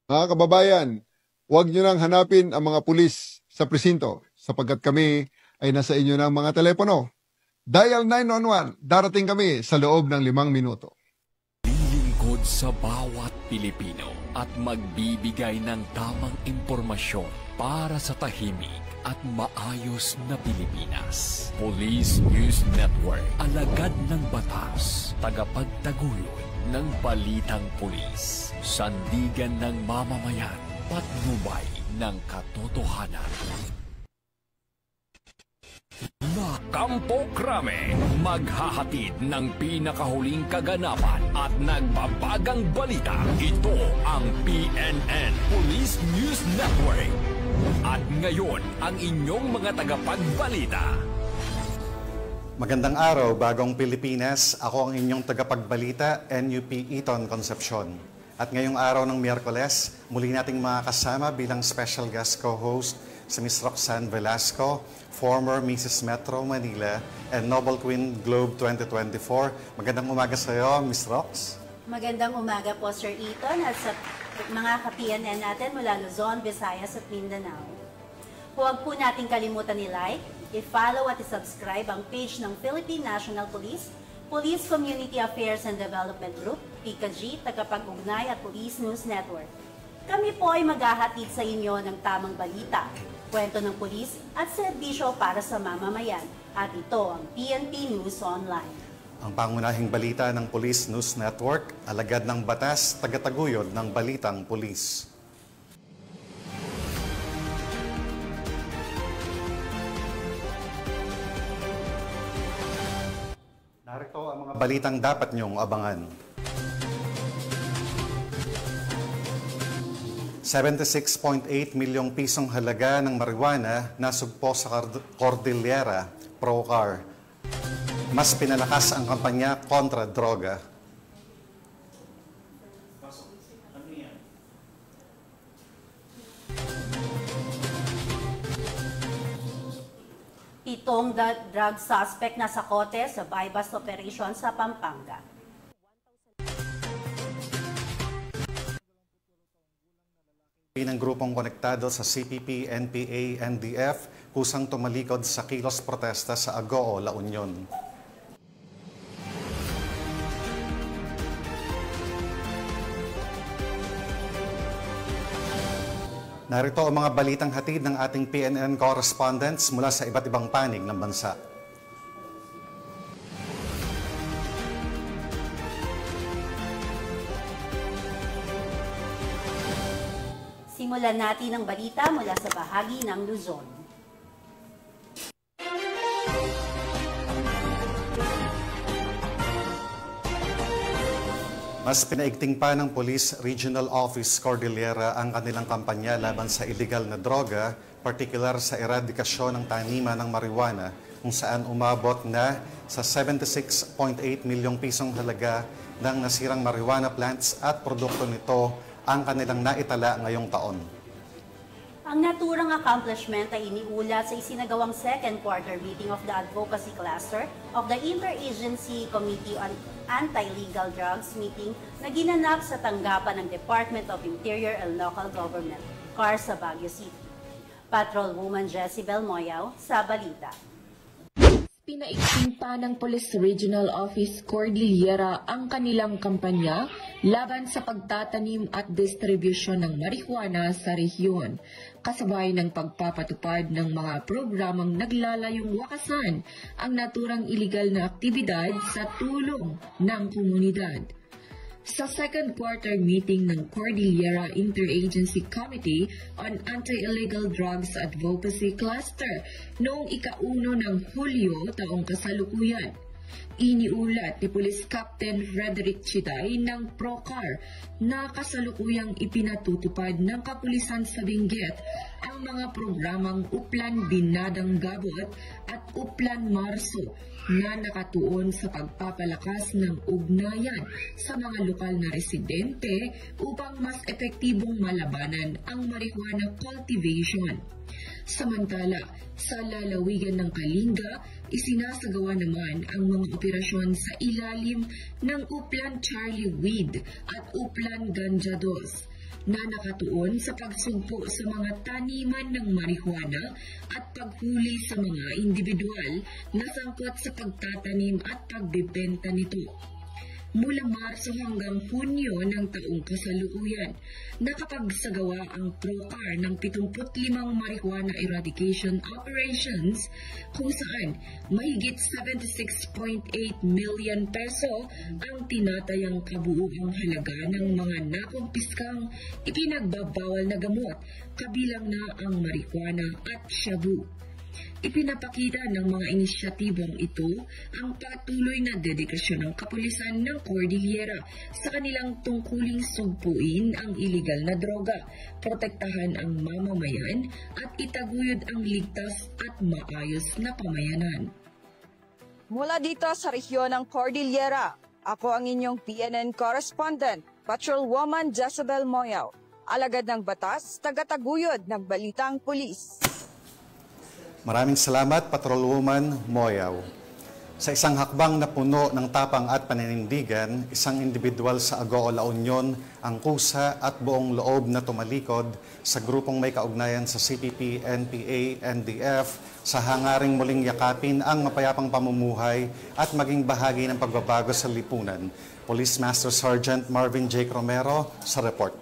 Mga kababayan, huwag nyo nang hanapin ang mga pulis sa presinto sapagkat kami ay nasa inyo ng mga telepono. Dial 911, darating kami sa loob ng 5 minuto. Lilingkod sa bawat Pilipino at magbibigay ng tamang impormasyon para sa tahimik at maayos na Pilipinas. Police News Network, alagad ng batas, tagapagtaguyod ng balitang pulis, sandigan ng mamamayan, patnubay ng katotohanan. Kampo Krame, maghahatid ng pinakahuling kaganapan at nagbabagang balita. Ito ang PNN Police News Network. At ngayon, ang inyong mga tagapagbalita. Magandang araw, Bagong Pilipinas. Ako ang inyong tagapagbalita, NUP Eton Concepcion. At ngayong araw ng Miyerkules, muli nating makakasama bilang special guest co-host si Ms. Roxanne Velasco, former Mrs. Metro Manila and Nobel Queen Globe 2024. Magandang umaga sa iyo, Ms. Rox. Magandang umaga po, Sir Eton, at sa mga ka-PNN natin mula Luzon, Visayas at Mindanao. Huwag po nating kalimutan i-like, i-follow at i-subscribe ang page ng Philippine National Police, Police Community Affairs and Development Group, PCAG, Tagapag-Ugnay at Police News Network. Kami po ay maghahatid sa inyo ng tamang balita, kwento ng pulis at serbisyo para sa mamamayan. At ito ang PNP News Online. Ang pangunahing balita ng Police News Network, alagad ng batas, tagataguyod ng balitang pulis. Narito ang mga balitang dapat niyong abangan. 76.8 milyong pisong halaga ng marijuana nasugpo sa Cordillera, Procar. Mas pinalakas ang kampanya kontra droga. Pitong drug suspect na sa kote sa buy-bust operation sa Pampanga. Ng grupong konektado sa CPP, NPA, NDF kusang tumalikod sa kilos protesta sa Agoo, La Union. Narito ang mga balitang hatid ng ating PNN correspondents mula sa iba't ibang panig ng bansa. Simulan natin ang balita mula sa bahagi ng Luzon. Mas pinaigting pa ng Police Regional Office Cordillera ang kanilang kampanya laban sa illegal na droga, partikular sa eradikasyon ng taniman ng marijuana, kung saan umabot na sa 76.8 milyong pisong halaga ng nasirang marijuana plants at produkto nito ang kanilang naitala ngayong taon. Ang naturang accomplishment ay iniulat sa isinagawang second quarter meeting of the Advocacy Cluster of the Interagency Committee on Anti-Legal Drugs meeting na ginanap sa tanggapan ng Department of Interior and Local Government, CAR sa Baguio City. Patrolwoman Jezebel Moyaw sa balita. Pinaigting pa ng Police Regional Office Cordillera ang kanilang kampanya laban sa pagtatanim at distribusyon ng marijuana sa rehiyon, kasabay ng pagpapatupad ng mga programang naglalayong wakasan ang naturang iligal na aktibidad sa tulong ng komunidad. Sa second quarter meeting ng Cordillera Interagency Committee on Anti-Illegal Drugs Advocacy Cluster noong ika-1 ng Hulyo taong kasalukuyan, iniulat ni Police Captain Frederick Chiday ng Procar na kasalukuyang ipinatutupad ng kapulisan sa Benguet ang mga programang Uplan Binadang Gabot at Uplan Marso na nakatuon sa pagpapalakas ng ugnayan sa mga lokal na residente upang mas epektibong malabanan ang marijuana cultivation. Samantala, sa lalawigan ng Kalinga, isinasagawa naman ang mga operasyon sa ilalim ng Uplan Charlie Weed at Uplan Ganja 2 na nakatuon sa pagsugpo sa mga taniman ng marijuana at paghuli sa mga individual na sangkot sa pagtatanim at pagbebenta nito. Mula Marso hanggang Hunyo ng taong kasalukuyan, nakapagsagawa ang PROCAR ng 75 marijuana eradication operations kung saan mahigit 76.8 million peso ang tinatayang kabuuang halaga ng mga nakumpiskang ipinagbabawal na gamot, kabilang na ang marijuana at shabu. Ipinapakita ng mga inisyatibong ito ang patuloy na dedikasyon ng kapulisan ng Cordillera sa kanilang tungkuling sugpuin ang iligal na droga, protektahan ang mamamayan at itaguyod ang ligtas at maayos na pamayanan. Mula dito sa rehiyon ng Cordillera, ako ang inyong PNN correspondent, Patrolwoman Jezebel Moyaw, alagad ng batas, tagataguyod ng balitang pulis. Maraming salamat, Patrolwoman Moyaw. Sa isang hakbang na puno ng tapang at paninindigan, isang individual sa Agoo La Union ang kusa at buong loob na tumalikod sa grupong may kaugnayan sa CPP, NPA, NDF sa hangaring muling yakapin ang mapayapang pamumuhay at maging bahagi ng pagbabago sa lipunan. Police Master Sergeant Marvin J. Romero sa report.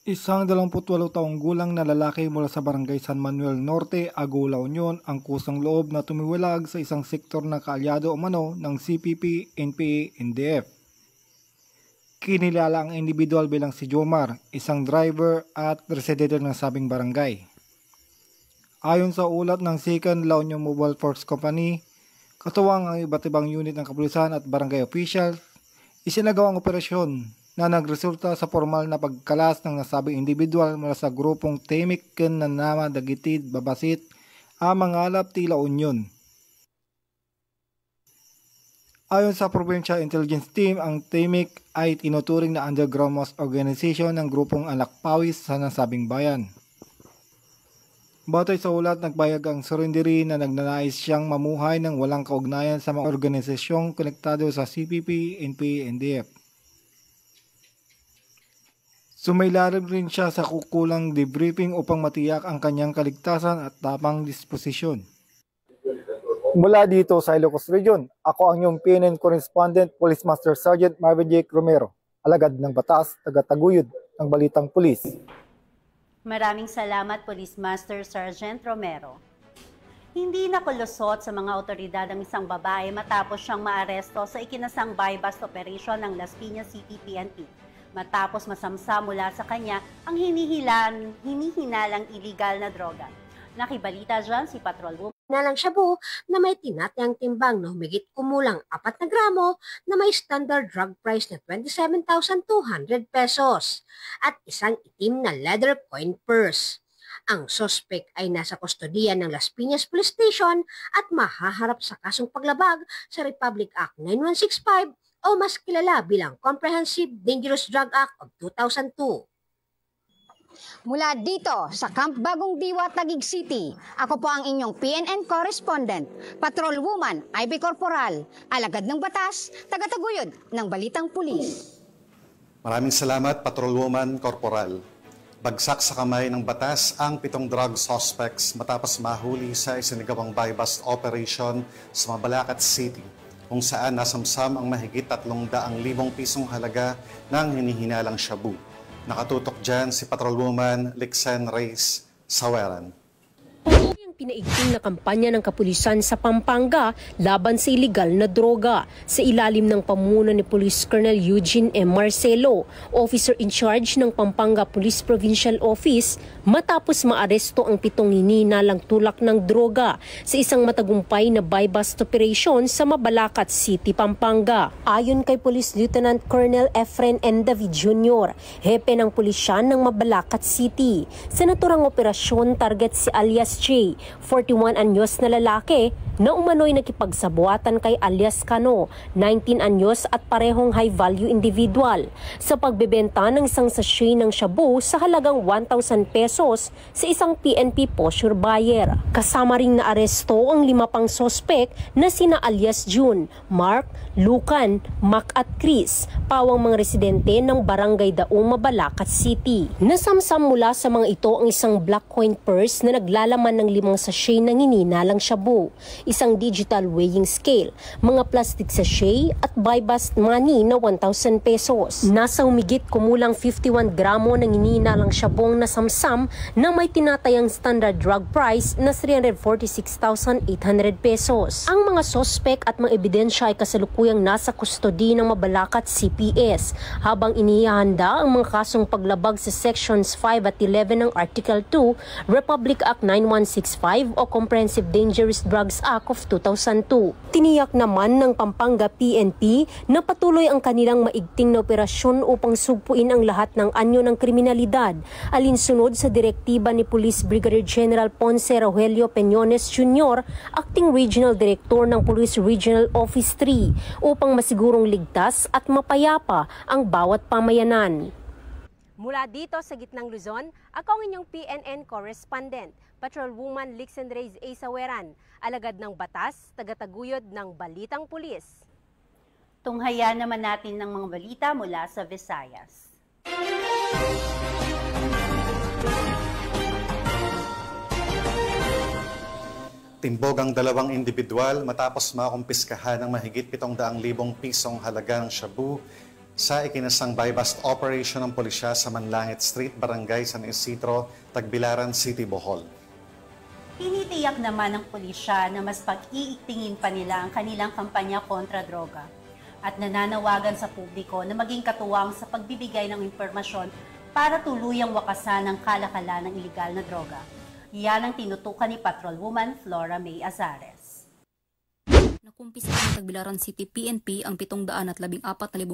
Isang 28 taong gulang na lalaki mula sa Barangay San Manuel Norte, Agoo La Union ang kusang loob na tumiwalag sa isang sektor na kaalyado umano ng CPP, NPA, NDF. Kinilala ang individual bilang si Jomar, isang driver at residente ng sabing barangay. Ayon sa ulat ng 2nd La Union Mobile Force Company, katuwang ang iba't ibang unit ng kapulisan at barangay officials, isinagawa ang operasyon na nagresulta sa formal na pagkalas ng nasabing individual mula sa grupong Temik ken Nama Dagitid Babasit Amangalap Tila Union. Ayon sa Provincial Intelligence Team, ang Temik ay tinuturing na underground mass organization ng grupong Alakpawis sa nasabing bayan. Batay sa ulat, nagbayag ang surrenderi na nagnanais siyang mamuhay ng walang kaugnayan sa mga organisasyong konektado sa CPP, NPA, NDF. Sumailalim rin siya sa kukulang debriefing upang matiyak ang kanyang kaligtasan at tapang disposisyon. Mula dito sa Ilocos Region, ako ang iyong PNN correspondent, Police Master Sergeant Marvin J. Romero, alagad ng batas, tagataguyod ng balitang pulis. Maraming salamat, Police Master Sergeant Romero. Hindi nakulusot sa mga otoridad ang isang babae matapos siyang maaresto sa ikinasang buy-bust operation ng Las Piñas City PNP. Matapos masamsa mula sa kanya ang hinihinalang iligal na droga. Nakibalita dyan si Patrolwoman Nalang shabu na may tinatayang timbang na humigit kumulang 4 na gramo na may standard drug price na 27,200 pesos at isang itim na leather coin purse. Ang suspect ay nasa kustodiya ng Las Piñas Police Station at mahaharap sa kasong paglabag sa Republic Act 9165 o mas kilala bilang Comprehensive Dangerous Drug Act of 2002. Mula dito sa Camp Bagong Diwa, Taguig City, ako po ang inyong PNN correspondent, Patrolwoman Ivy Corporal, alagad ng batas, tagataguyod ng balitang pulis. Maraming salamat, Patrolwoman Corporal. Bagsak sa kamay ng batas ang 7 drug suspects matapos mahuli sa isinagawang buy-bust operation sa Mabalacat City, kung saan nasamsam ang mahigit 300,000 pisong halaga ng hinihinalang shabu. Nakatutok dyan si Patrolwoman Lixen Reyes Saweran. Pinaigting na kampanya ng kapulisan sa Pampanga laban sa iligal na droga sa ilalim ng pamumuno ni Police Colonel Eugene M. Marcelo, officer in charge ng Pampanga Police Provincial Office, matapos maaresto ang 7 hinihinalang tulak ng droga sa isang matagumpay na buy-bust operation sa Mabalacat City, Pampanga. Ayon kay Police Lieutenant Colonel Efren N. David Jr., hepe ng pulisyan ng Mabalacat City, sa naturang operasyon target si alias J, 41 anyos na lalaki na umano'y nakipagsabuatan kay alias Cano, 19 anyos at parehong high-value individual, sa pagbebenta ng isang sachet ng shabu sa halagang 1,000 pesos sa isang PNP posture buyer. Kasama ring naaresto ang 5 pang sospek na sina alias June, Mark, Lucan, Mac at Chris, pawang mga residente ng Barangay Dauma, Balacat City. Nasamsam mula sa mga ito ang isang black coin purse na naglalaman ng 5 sachet ng hinihinalang shabu, isang digital weighing scale, mga plastic sachet at buy-bust money na 1,000 pesos. Nasa humigit kumulang 51 gramo ng hinihinalang shabu ang nasamsam na may tinatayang standard drug price na 346,800 pesos. Ang mga sospek at mga ebidensya ay kasalukuyang nasa kustodi ng Mabalacat CPS habang inihahanda ang mga kasong paglabag sa Sections 5 at 11 ng Article 2 Republic Act 9165 o Comprehensive Dangerous Drugs Act of 2002. Tiniyak naman ng Pampanga PNP na patuloy ang kanilang maigting na operasyon upang sugpuin ang lahat ng anyo ng kriminalidad, alinsunod sa direktiba ni Police Brigadier General Ponce Rogelio Peñones Jr., Acting Regional Director ng Police Regional Office 3, upang masigurong ligtas at mapayapa ang bawat pamayanan. Mula dito sa gitnang Luzon, ako ang inyong PNN correspondent, Patrolwoman Lixen Reyes A. Saweran, alagad ng batas, tagataguyod ng Balitang Pulis. Tunghayan naman natin ng mga balita mula sa Visayas. Timbog ang 2 individual matapos makumpiskahan ng mahigit 700,000 pisong halaga ng shabu sa ikinasang buy-bust operation ng pulisya sa Manlangit Street, Barangay San Isidro, Tagbilaran City, Bohol. Tinitiyak naman ng pulisya na mas pag-iigtingin pa nila ang kanilang kampanya kontra droga at nananawagan sa publiko na maging katuwang sa pagbibigay ng impormasyon para tuluyang wakasan ang kalakalan ng iligal na droga. Yan ang tinutukan ni Patrolwoman Flora May Azares. Nakumpisa ng Tagbilaran City PNP ang 714,000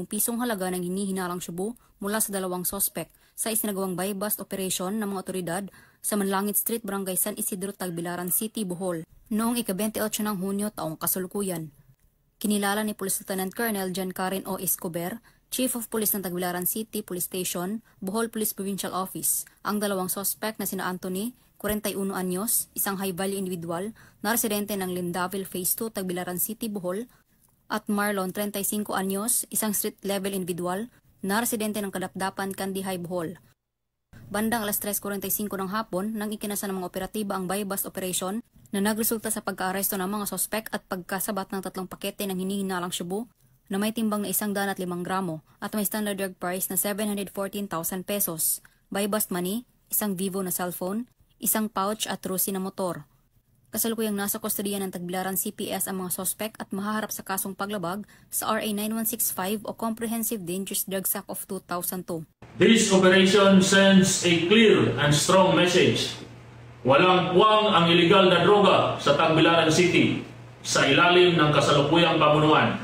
pisong halaga ng hinihinalang shabu mula sa 2 sospek sa isinagawang buy-bust operation ng mga otoridad sa Manlangit Street, Barangay San Isidro, Tagbilaran City, Bohol, noong ika-28 ng Hunyo taong kasalukuyan. Kinilala ni Police Lieutenant Colonel John Karen O. Escobar, Chief of Police ng Tagbilaran City Police Station, Bohol Police Provincial Office, ang 2 sospek na sina Anthony, 41 anyos, isang high-value individual na residente ng Lindaville Phase 2, Tagbilaran City, Bohol, at Marlon, 35 anyos, isang street-level individual na residente ng Kadapdapan, Kandihay, Bohol. Bandang alas 3:45 ng hapon nang ikinasa ng mga operatiba ang buy-bust operation na nagresulta sa pagka-aresto ng mga sospek at pagkasabat ng 3 pakete ng hinihinalang shabu na may timbang na 105 gramo at may standard drug price na 714,000 pesos, buy-bust money, isang Vivo na cellphone, isang pouch at trusi na motor. Kasalukuyang nasa kustodiya ng Tagbilaran CPS ang mga sospek at mahaharap sa kasong paglabag sa RA 9165 o Comprehensive Dangerous Drugs Act of 2002. This operation sends a clear and strong message. Walang puwang ang iligal na droga sa Tagbilaran City sa ilalim ng kasalukuyang pamunuan.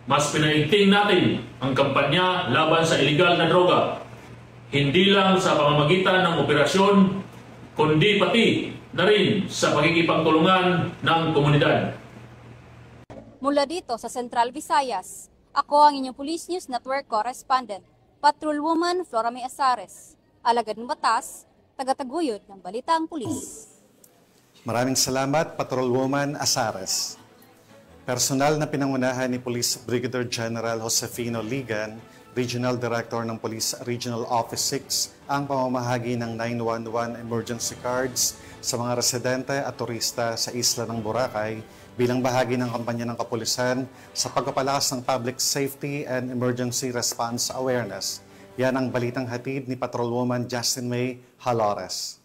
Mas pinaigting natin ang kampanya laban sa iligal na droga, hindi lang sa pamamagitan ng operasyon, kundi pati na rin sa pagkikipagtulungan ng komunidad. Mula dito sa Central Visayas, ako ang inyong Police News Network correspondent, Patrolwoman Flora May Azares, alagad ng batas, tagataguyod ng Balitang Pulis. Maraming salamat, Patrolwoman Azares. Personal na pinangunahan ni Police Brigadier General Josefino Ligan, Regional Director ng Police Regional Office 6, ang pamamahagi ng 911 emergency cards sa mga residente at turista sa isla ng Boracay bilang bahagi ng kampanya ng kapulisan sa pagpapalakas ng public safety and emergency response awareness. Yan ang balitang hatid ni Patrolwoman Justin May Halores.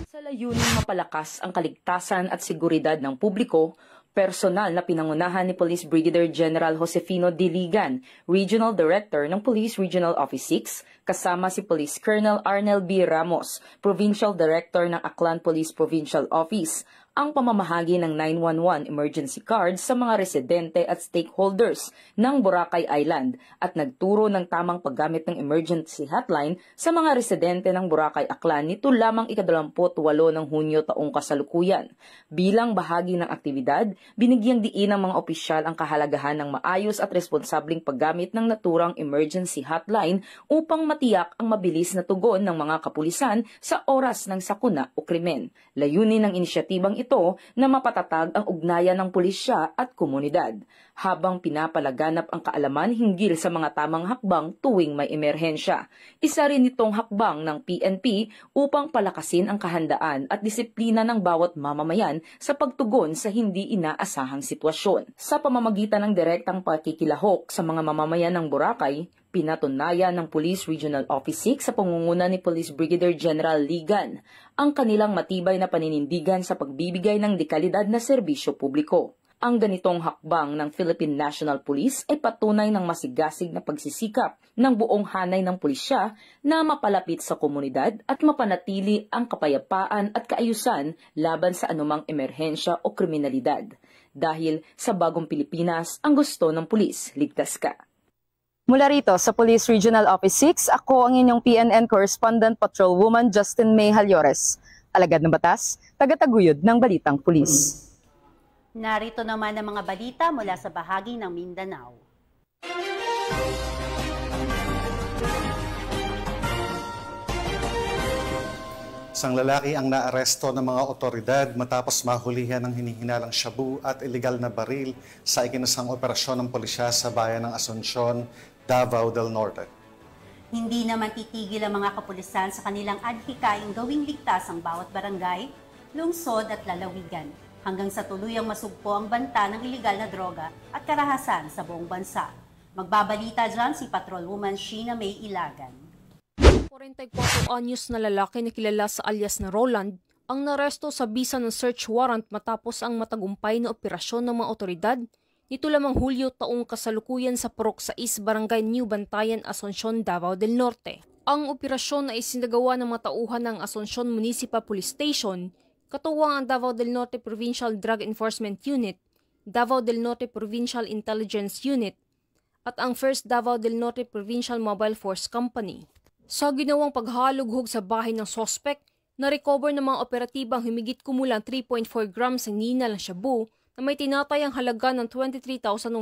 Sa layuning mapalakas ang kaligtasan at seguridad ng publiko, personal na pinangunahan ni Police Brigadier General Josefino Diligan, Regional Director ng Police Regional Office 6, kasama si Police Colonel Arnel B. Ramos, Provincial Director ng Aklan Police Provincial Office, ang pamamahagi ng 911 emergency cards sa mga residente at stakeholders ng Boracay Island at nagturo ng tamang paggamit ng emergency hotline sa mga residente ng Boracay Aklan nito lamang ika-28 ng Hunyo taong kasalukuyan. Bilang bahagi ng aktibidad, binigyang diin ng mga opisyal ang kahalagahan ng maayos at responsabling paggamit ng naturang emergency hotline upang matiyak ang mabilis na tugon ng mga kapulisan sa oras ng sakuna o krimen. Layunin ng inisyatibang ito na mapatatag ang ugnayan ng pulisya at komunidad, habang pinapalaganap ang kaalaman hinggil sa mga tamang hakbang tuwing may emerhensya. Isa rin itong hakbang ng PNP upang palakasin ang kahandaan at disiplina ng bawat mamamayan sa pagtugon sa hindi inaasahang sitwasyon. Sa pamamagitan ng direktang pakikilahok sa mga mamamayan ng Boracay, pinatunayan ng Police Regional Office 6 sa pangunguna ni Police Brigadier General Ligan ang kanilang matibay na paninindigan sa pagbibigay ng dekalidad na serbisyo publiko. Ang ganitong hakbang ng Philippine National Police ay patunay ng masigasig na pagsisikap ng buong hanay ng pulisya na mapalapit sa komunidad at mapanatili ang kapayapaan at kaayusan laban sa anumang emerhensya o kriminalidad. Dahil sa bagong Pilipinas, ang gusto ng pulis, ligtas ka. Mula rito sa Police Regional Office 6, ako ang inyong PNN Correspondent Patrolwoman Justin May Halyores. Alagad ng batas, tagataguyod ng Balitang Pulis. Narito naman ang mga balita mula sa bahagi ng Mindanao. Isang lalaki ang naaresto ng mga otoridad matapos mahulihan ng hinihinalang shabu at ilegal na baril sa ikinasang operasyon ng pulisya sa bayan ng Asuncion, Davao del Norte. Hindi naman titigil ang mga kapulisan sa kanilang adhikaing gawing ligtas ang bawat barangay, lungsod at lalawigan hanggang sa tuluyang masugpo ang banta ng ilegal na droga at karahasan sa buong bansa. Magbabalita dyan si Patrolwoman Sheena May Ilagan. 44 anyos na lalaki na kilala sa alias na Roland ang naresto sa bisa ng search warrant matapos ang matagumpay na operasyon ng mga otoridad nito lamang Hulyo taong kasalukuyan sa Purok 6, Barangay New Bantayan, Asuncion, Davao del Norte. Ang operasyon ay isinagawa ng mga tauhan ng Asuncion Municipal Police Station, katuwang ang Davao del Norte Provincial Drug Enforcement Unit, Davao del Norte Provincial Intelligence Unit, at ang 1st Davao del Norte Provincial Mobile Force Company. Sa ginawang paghalughog sa bahay ng sospek, na-recover ng mga operatibang humigit kumulang 3.4 grams ng ninal ng shabu na may tinatayang halaga ng 23,120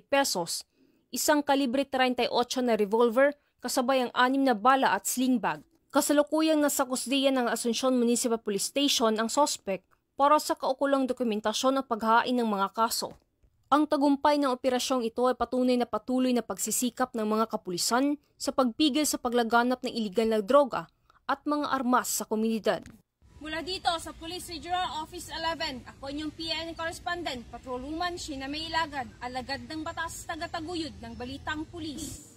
pesos, isang kalibre 38 na revolver kasabay ang 6 na bala at sling bag. Kasalukuyang nasa kusdiyan ng Asuncion Municipal Police Station ang sospek para sa kaukulang dokumentasyon at paghain ng mga kaso. Ang tagumpay ng operasyong ito ay patunay na patuloy na pagsisikap ng mga kapulisan sa pagpigil sa paglaganap ng iligal na droga at mga armas sa komunidad. Mula dito sa Police Regional Office 11, ako inyong PNN Correspondent, Patrolwoman Sheena May Ilagan, alagad ng batas, tagataguyod ng Balitang Pulis.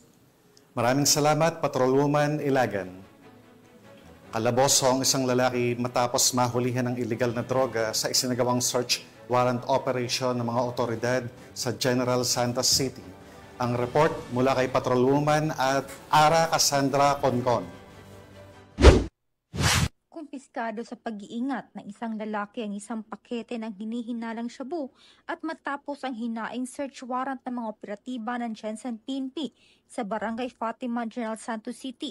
Maraming salamat, Patrolwoman Ilagan. Kalaboso ang isang lalaki matapos mahulihan ng illegal na droga sa isinagawang search warrant operation ng mga otoridad sa General Santos City. Ang report mula kay Patrolwoman at Ara Cassandra Concon. Kumpiskado sa pag-iingat ng isang lalaki ang isang pakete ng hinihinalang shabu at matapos ang hinaing search warrant ng mga operatiba ng Jensen PNP sa Barangay Fatima, General Santos City.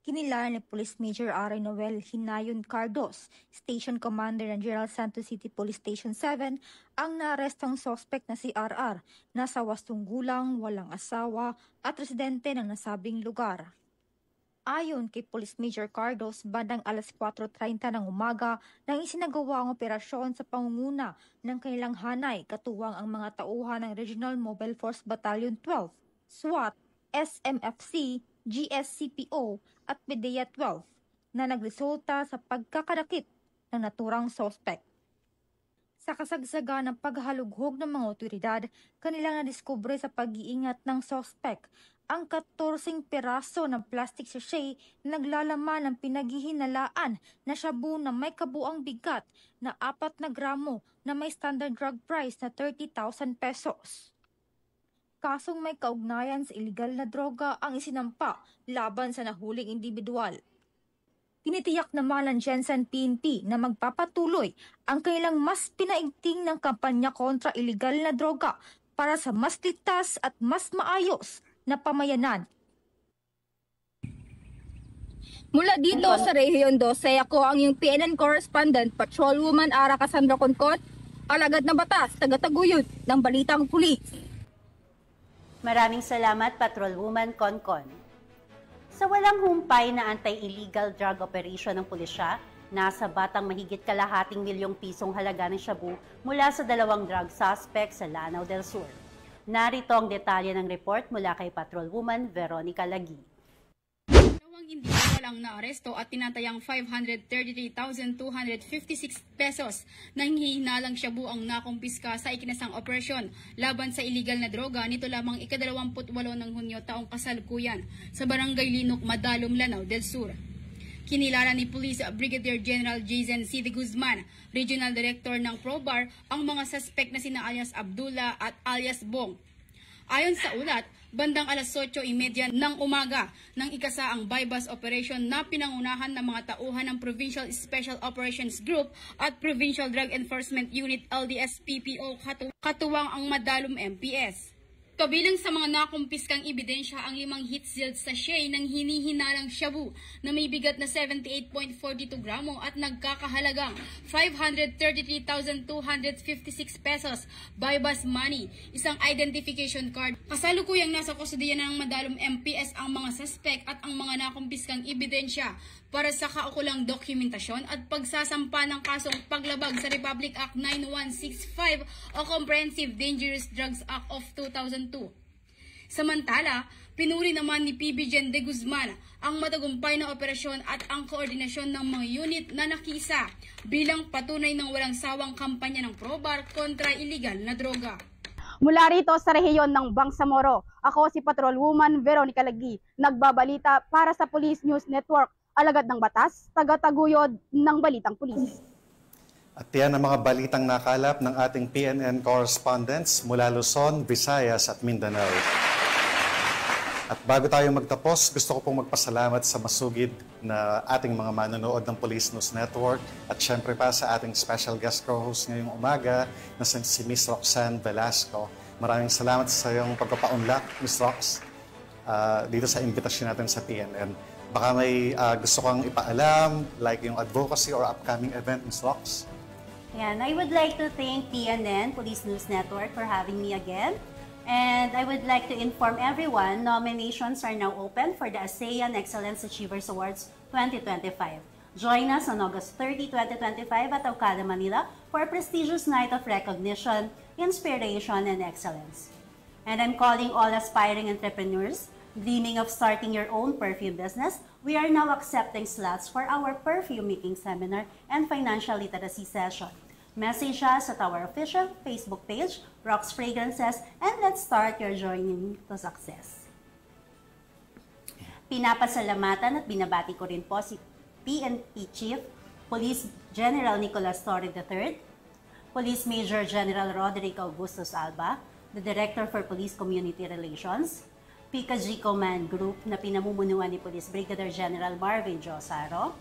Kinilala ni Police Major R. Noel Hinayon Cardos, Station Commander ng General Santos City Police Station 7, ang naarestong suspect na si RR, nasa 8 gulang, walang asawa at residente ng nasabing lugar. Ayon kay Police Major Cardos, bandang alas 4:30 ng umaga nang isinagawa ang operasyon sa pangunguna ng kanilang hanay katuwang ang mga tauhan ng Regional Mobile Force Battalion 12, SWAT, SMFC, GSCPO at PDEA 12 na nagresulta sa pagkakadakip ng naturang suspect. Sa kasagsagan ng paghalughog ng mga otoridad, kanilang nadiskubre sa pag-iingat ng suspect ang 14 piraso ng plastic sachet na naglalaman ng pinaghihinalaan na shabu na may kabuang bigat na 4 na gramo na may standard drug price na 30,000 pesos. Kasong may kaugnayan sa iligal na droga ang isinampa laban sa nahuling individual. Tinitiyak naman ng Jensen PNP na magpapatuloy ang kailang mas pinaigting ng kampanya kontra iligal na droga para sa mas ligtas at mas maayos na pamayanan. Mula dito sa Rehiyon 12, ako ang iyong PNN correspondent, Patrolwoman Ara Cassandra Concon, alagad ng batas, tagataguyod ng Balitang Pulis. Maraming salamat, Patrolwoman Concon. Sa walang humpay na anti-illegal drug operation ng pulisya, nasa batang mahigit kalahating milyong pisong halaga ng shabu mula sa 2 drug suspects sa Lanao del Sur. Narito ang detalye ng report mula kay Patrolwoman Veronica Lagi. Hindi walang naaresto at tinatayang 533,256 pesos nang hihinalang shabu ang nakumpiska sa ikinasang operasyon laban sa iligal na droga nito lamang ika-28 ng Hunyo taong kasalukuyan sa Barangay Linok, Madalom, Lanao del Sur. Kinilala ni Police Brigadier General Jason C. de Guzman, Regional Director ng ProBar, ang mga suspect na sina alias Abdullah at alias Bong. Ayon sa ulat, bandang alas 8:30 ng umaga nang ikasa ang bypass operation na pinangunahan ng mga tauhan ng Provincial Special Operations Group at Provincial Drug Enforcement Unit LDS-PPO katuwang ang Madalom MPS. Kabilang sa mga nakumpiskang ebidensya ang 5 heat sealed sachet ng hinihinalang shabu na may bigat na 78.42 gramo at nagkakahalagang 533,256 pesos, bypass money, isang identification card. Kasalukuyang nasa kustudiya ng Madalom MPS ang mga suspect at ang mga nakumpiskang ebidensya para sa kaukulang dokumentasyon at pagsasampa ng kasong paglabag sa Republic Act 9165 o Comprehensive Dangerous Drugs Act of 2002. Samantala, pinuri naman ni PB Gen de Guzman ang matagumpay na operasyon at ang koordinasyon ng mga unit na nakiisa bilang patunay ng walang sawang kampanya ng ProBar kontra iligal na droga. Mula rito sa rehiyon ng Bangsamoro, ako si Patrolwoman Veronica Lagi, nagbabalita para sa Police News Network, alagad ng batas, tagataguyod ng Balitang Pulis. At yan ang mga balitang nakalap ng ating PNN correspondents mula Luzon, Visayas at Mindanao. At bago tayo magtapos, gusto ko pong magpasalamat sa masugid na ating mga manonood ng Police News Network at syempre pa sa ating special guest co-host ngayong umaga na si Miss Roxanne Velasco. Maraming salamat sa iyong pagpapaunlak, Miss Rox, dito sa invitation natin sa PNN. Baka may gusto kang ipaalam, like yung advocacy or upcoming event, Ms. Rox? Yan, I would like to thank PNN, Police News Network, for having me again. And I would like to inform everyone, nominations are now open for the ASEAN Excellence Achievers Awards 2025. Join us on August 30, 2025 at Ocala, Manila for a prestigious night of recognition, inspiration, and excellence. And I'm calling all aspiring entrepreneurs dreaming of starting your own perfume business. We are now accepting slots for our perfume making seminar and financial literacy session. Message us at our official Facebook page, Rox Fragrances, and let's start your journey to success. Pinapasalamatan at binabati ko rin po si PNP Chief Police General Nicolas Torre III, Police Major General Roderick Augustus Alba, the Director for Police Community Relations, PICA-G Command Group na pinamumunuan ni Police Brigadier General Marvin Josaro,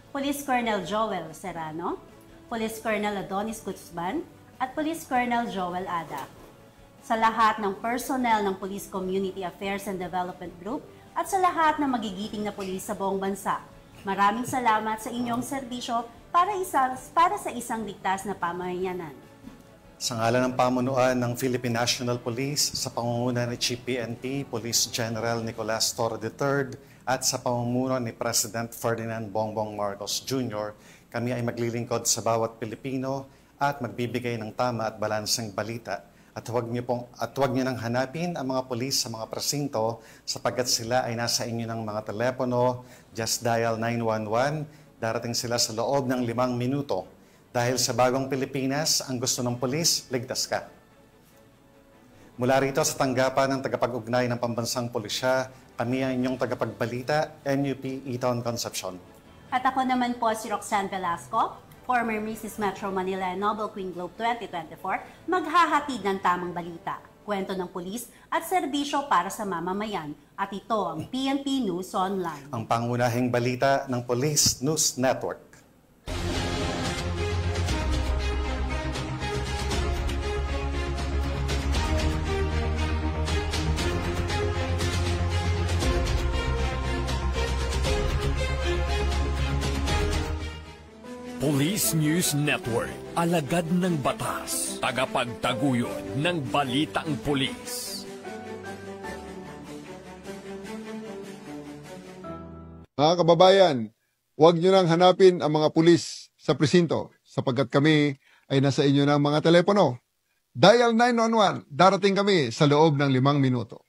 Police Colonel Joel Serrano, Police Colonel Adonis Guzman, at Police Colonel Joel Ada. Sa lahat ng personnel ng Police Community Affairs and Development Group at sa lahat ng magigiting na pulis sa buong bansa, maraming salamat sa inyong serbisyo para sa isang ligtas na pamayanan. Sa ngalan ng pamunuan ng Philippine National Police, sa pangunguna ni Chief PNP, Police General Nicolas Torre III, at sa pamumuno ni President Ferdinand Bongbong Marcos Jr., kami ay maglilingkod sa bawat Pilipino at magbibigay ng tama at balanseng balita. At huwag niyo nang hanapin ang mga pulis sa mga presinto sapagkat sila ay nasa inyo ng mga telepono. Just dial 911. Darating sila sa loob ng 5 minuto. Dahil sa bagong Pilipinas, ang gusto ng pulis, ligtas ka. Mula rito sa tanggapan ng tagapag-ugnay ng Pambansang Pulisya, kami ang inyong tagapagbalita, NUP Eton Concepcion. At ako naman po si Roxanne Velasco, former Mrs. Metro Manila and Noble Queen Globe 2024, maghahatid ng tamang balita. kwento ng pulis at serbisyo para sa mamamayan. At ito ang PNP News Online. Ang pangunahing balita ng Police News Network. Police News Network, alagad ng batas, tagapagtaguyod ng balitang pulis. Mga kababayan, huwag nyo nang hanapin ang mga pulis sa presinto sapagkat kami ay nasa inyo ng mga telepono. Dial 911, darating kami sa loob ng 5 minuto.